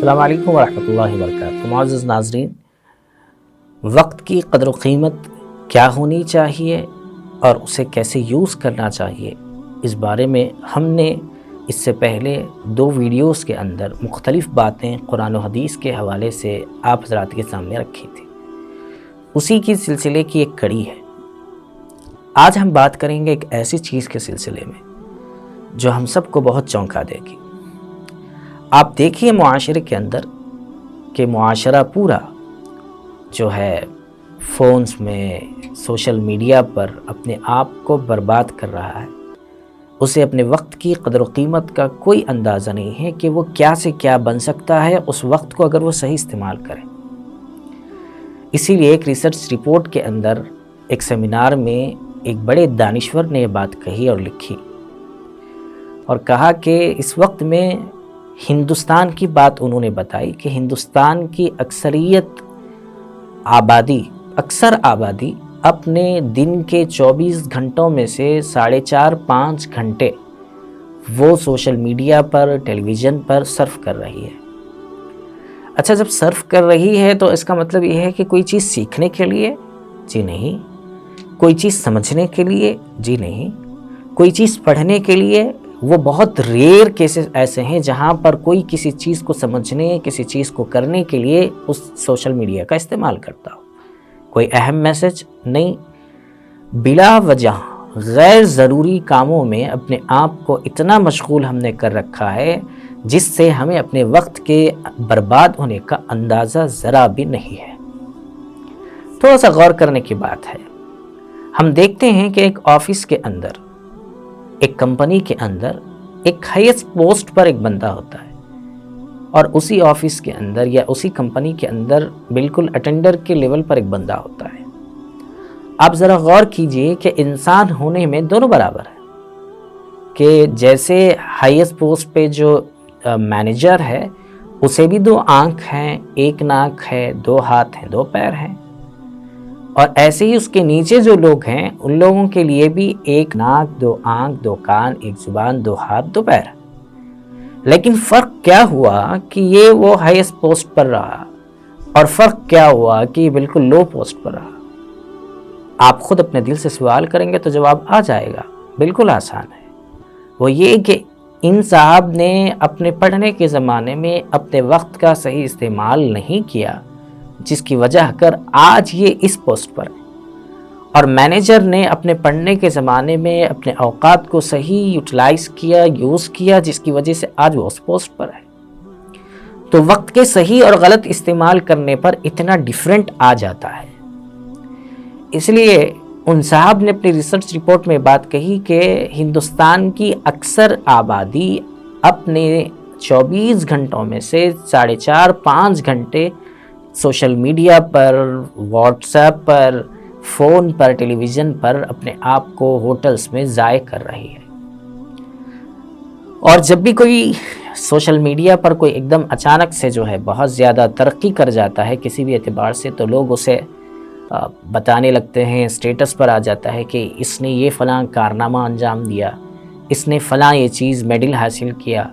السلام علیکم ورحمۃ اللہ وبرکاتہ۔ معزز ناظرین، وقت کی قدر و قیمت کیا ہونی چاہیے اور اسے کیسے یوز کرنا چاہیے، اس بارے میں ہم نے اس سے پہلے 2 ویڈیوز کے اندر مختلف باتیں قرآن و حدیث کے حوالے سے آپ حضرات کے سامنے رکھی تھی۔ اسی کی سلسلے کی ایک کڑی ہے۔ آج ہم بات کریں گے ایک ایسی چیز کے سلسلے میں جو ہم سب کو بہت چونکا دے گی۔ آپ دیکھیے معاشرے کے اندر کہ معاشرہ پورا جو ہے فونز میں، سوشل میڈیا پر اپنے آپ کو برباد کر رہا ہے۔ اسے اپنے وقت کی قدر و قیمت کا کوئی اندازہ نہیں ہے کہ وہ کیا سے کیا بن سکتا ہے اس وقت کو اگر وہ صحیح استعمال کرے۔ اسی لیے ایک ریسرچ رپورٹ کے اندر ایک سیمینار میں ایک بڑے دانشور نے یہ بات کہی اور لکھی اور کہا کہ اس وقت میں ہندوستان کی بات انہوں نے بتائی کہ ہندوستان کی اکثر آبادی اپنے دن کے 24 گھنٹوں میں سے 4.5-5 گھنٹے وہ سوشل میڈیا پر، ٹیلی ویژن پر صرف کر رہی ہے۔ اچھا، جب صرف کر رہی ہے تو اس کا مطلب یہ ہے کہ کوئی چیز سیکھنے کے لیے؟ جی نہیں۔ کوئی چیز سمجھنے کے لیے؟ جی نہیں۔ کوئی چیز پڑھنے کے لیے؟ وہ بہت ریئر کیسز ایسے ہیں جہاں پر کوئی کسی چیز کو سمجھنے، کسی چیز کو کرنے کے لیے اس سوشل میڈیا کا استعمال کرتا ہو۔ کوئی اہم میسج نہیں، بلا وجہ غیر ضروری کاموں میں اپنے آپ کو اتنا مشغول ہم نے کر رکھا ہے جس سے ہمیں اپنے وقت کے برباد ہونے کا اندازہ ذرا بھی نہیں ہے۔ تھوڑا سا غور کرنے کی بات ہے۔ ہم دیکھتے ہیں کہ ایک آفس کے اندر، ایک کمپنی کے اندر ایک ہائیسٹ پوسٹ پر ایک بندہ ہوتا ہے اور اسی آفس کے اندر یا اسی کمپنی کے اندر بالکل اٹینڈر کے لیول پر ایک بندہ ہوتا ہے۔ آپ ذرا غور کیجئے کہ انسان ہونے میں دونوں برابر ہیں، کہ جیسے ہائیسٹ پوسٹ پہ جو مینیجر ہے اسے بھی 2 آنکھ ہیں، 1 ناک ہے، 2 ہاتھ ہیں، 2 پیر ہیں، اور ایسے ہی اس کے نیچے جو لوگ ہیں ان لوگوں کے لیے بھی 1 ناک، 2 آنکھ، 2 کان، 1 زبان، 2 ہاتھ، 2 پیر۔ لیکن فرق کیا ہوا کہ یہ وہ ہائیسٹ پوسٹ پر رہا اور فرق کیا ہوا کہ یہ بالکل لو پوسٹ پر رہا؟ آپ خود اپنے دل سے سوال کریں گے تو جواب آ جائے گا، بالکل آسان ہے۔ وہ یہ کہ ان صاحب نے اپنے پڑھنے کے زمانے میں اپنے وقت کا صحیح استعمال نہیں کیا، جس کی وجہ کر آج یہ اس پوسٹ پر ہے، اور مینیجر نے اپنے پڑھنے کے زمانے میں اپنے اوقات کو صحیح یوٹیلائز کیا، یوز کیا، جس کی وجہ سے آج وہ اس پوسٹ پر ہے۔ تو وقت کے صحیح اور غلط استعمال کرنے پر اتنا ڈیفرنٹ آ جاتا ہے۔ اس لیے ان صاحب نے اپنی ریسرچ رپورٹ میں بات کہی کہ ہندوستان کی اکثر آبادی اپنے 24 گھنٹوں میں سے 4.5-5 گھنٹے سوشل میڈیا پر، واٹس ایپ پر، فون پر، ٹیلی ویژن پر اپنے آپ کو ہوٹلز میں ضائع کر رہی ہے۔ اور جب بھی کوئی سوشل میڈیا پر کوئی ایک دم اچانک سے جو ہے بہت زیادہ ترقی کر جاتا ہے کسی بھی اعتبار سے، تو لوگ اسے بتانے لگتے ہیں، اسٹیٹس پر آ جاتا ہے کہ اس نے یہ فلاں کارنامہ انجام دیا، اس نے فلاں یہ چیز میڈل حاصل کیا،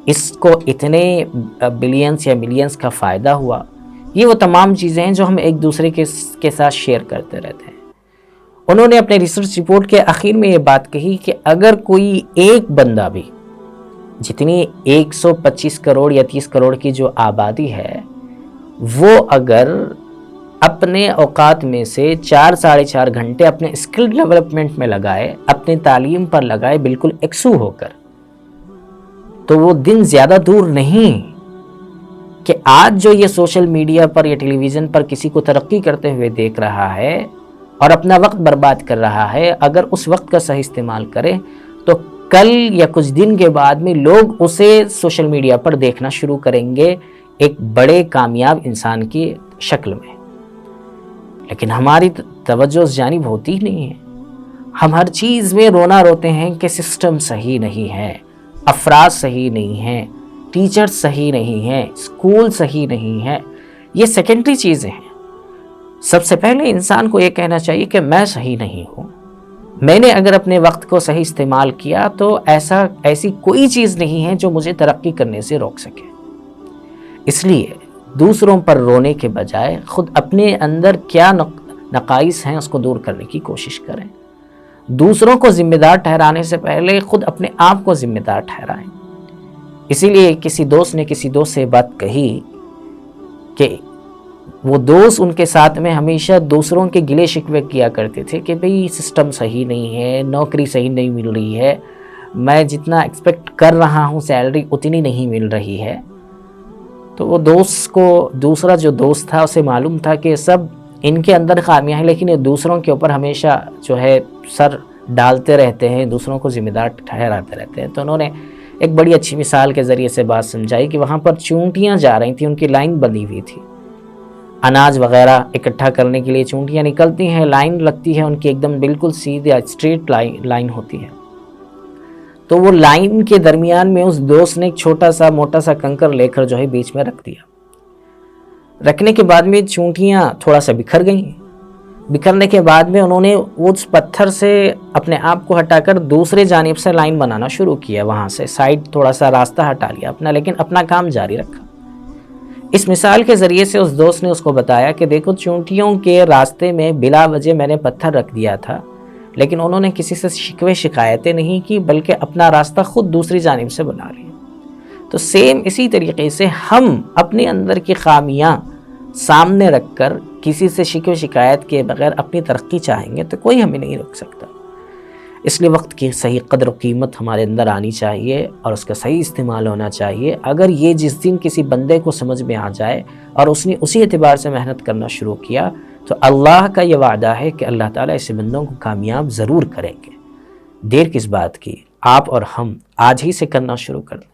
اس کو اتنے بلینز یا ملینز کا فائدہ ہوا۔ یہ وہ تمام چیزیں ہیں جو ہم ایک دوسرے کے ساتھ شیئر کرتے رہتے ہیں۔ انہوں نے اپنے ریسرچ رپورٹ کے آخر میں یہ بات کہی کہ اگر کوئی ایک بندہ بھی، جتنی 125 کروڑ یا 30 کروڑ کی جو آبادی ہے، وہ اگر اپنے اوقات میں سے 4-4.5 گھنٹے اپنے اسکل ڈیولپمنٹ میں لگائے، اپنی تعلیم پر لگائے، بالکل یکسو ہو کر، تو وہ دن زیادہ دور نہیں کہ آج جو یہ سوشل میڈیا پر یا ٹیلی ویژن پر کسی کو ترقی کرتے ہوئے دیکھ رہا ہے اور اپنا وقت برباد کر رہا ہے، اگر اس وقت کا صحیح استعمال کرے تو کل یا کچھ دن کے بعد میں لوگ اسے سوشل میڈیا پر دیکھنا شروع کریں گے ایک بڑے کامیاب انسان کی شکل میں۔ لیکن ہماری توجہ اس جانب ہوتی ہی نہیں ہے۔ ہم ہر چیز میں رونا روتے ہیں کہ سسٹم صحیح نہیں ہے، افراد صحیح نہیں ہیں، ٹیچر صحیح نہیں ہیں، اسکول صحیح نہیں ہے۔ یہ سیکنڈری چیزیں ہیں۔ سب سے پہلے انسان کو یہ کہنا چاہیے کہ میں صحیح نہیں ہوں، میں نے اگر اپنے وقت کو صحیح استعمال کیا تو ایسی کوئی چیز نہیں ہے جو مجھے ترقی کرنے سے روک سکے۔ اس لیے دوسروں پر رونے کے بجائے خود اپنے اندر کیا نقائص ہیں اس کو دور کرنے کی کوشش کریں. دوسروں کو ذمہ دار ٹھہرانے سے پہلے خود اپنے آپ کو ذمہ دار ٹھہرائیں. اسی لیے کسی دوست نے کسی دوست سے بات کہی کہ وہ دوست ان کے ساتھ میں ہمیشہ دوسروں کے گلے شکوے کیا کرتے تھے کہ بھئی سسٹم صحیح نہیں ہے، نوکری صحیح نہیں مل رہی ہے، میں جتنا ایکسپیکٹ کر رہا ہوں سیلری اتنی نہیں مل رہی ہے. تو وہ دوست کو دوسرا جو دوست تھا اسے معلوم تھا کہ سب ان کے اندر خامیاں ہیں، لیکن یہ دوسروں کے اوپر ہمیشہ جو ہے سر ڈالتے رہتے ہیں، دوسروں کو ذمہ دار ٹھہراتے رہتے ہیں. تو انہوں نے ایک بڑی اچھی مثال کے ذریعے سے بات سمجھائی کہ وہاں پر چونٹیاں جا رہی تھیں، ان کی لائن بندی ہوئی تھی، اناج وغیرہ اکٹھا کرنے کے لیے چونٹیاں نکلتی ہیں، لائن لگتی ہے ان کی، ایک دم بالکل سیدھی اسٹریٹ لائن ہوتی ہے. تو وہ لائن کے درمیان میں اس دوست نے ایک چھوٹا سا موٹا سا کنکر لے کر جو ہے بیچ میں رکھ دیا. رکھنے کے بعد میں چونٹیاں تھوڑا سا بکھر گئیں. بکھرنے کے بعد میں انہوں نے اس پتھر سے اپنے آپ کو ہٹا کر دوسرے جانب سے لائن بنانا شروع کیا، وہاں سے سائیڈ تھوڑا سا راستہ ہٹا لیا اپنا، لیکن اپنا کام جاری رکھا. اس مثال کے ذریعے سے اس دوست نے اس کو بتایا کہ دیکھو چونٹیوں کے راستے میں بلا وجہ میں نے پتھر رکھ دیا تھا، لیکن انہوں نے کسی سے شکوے شکایتیں نہیں کی، بلکہ اپنا راستہ خود دوسری جانب سے بنا لیا. تو سیم اسی طریقے سے ہم اپنے اندر کی خامیاں سامنے رکھ کر کسی سے شکوے شکایت کے بغیر اپنی ترقی چاہیں گے تو کوئی ہمیں نہیں روک سکتا. اس لیے وقت کی صحیح قدر و قیمت ہمارے اندر آنی چاہیے اور اس کا صحیح استعمال ہونا چاہیے. اگر یہ جس دن کسی بندے کو سمجھ میں آ جائے اور اس نے اسی اعتبار سے محنت کرنا شروع کیا تو اللہ کا یہ وعدہ ہے کہ اللہ تعالیٰ ایسے بندوں کو کامیاب ضرور کریں گے. دیر کس بات کی، آپ اور ہم آج ہی سے کرنا شروع کر دیں.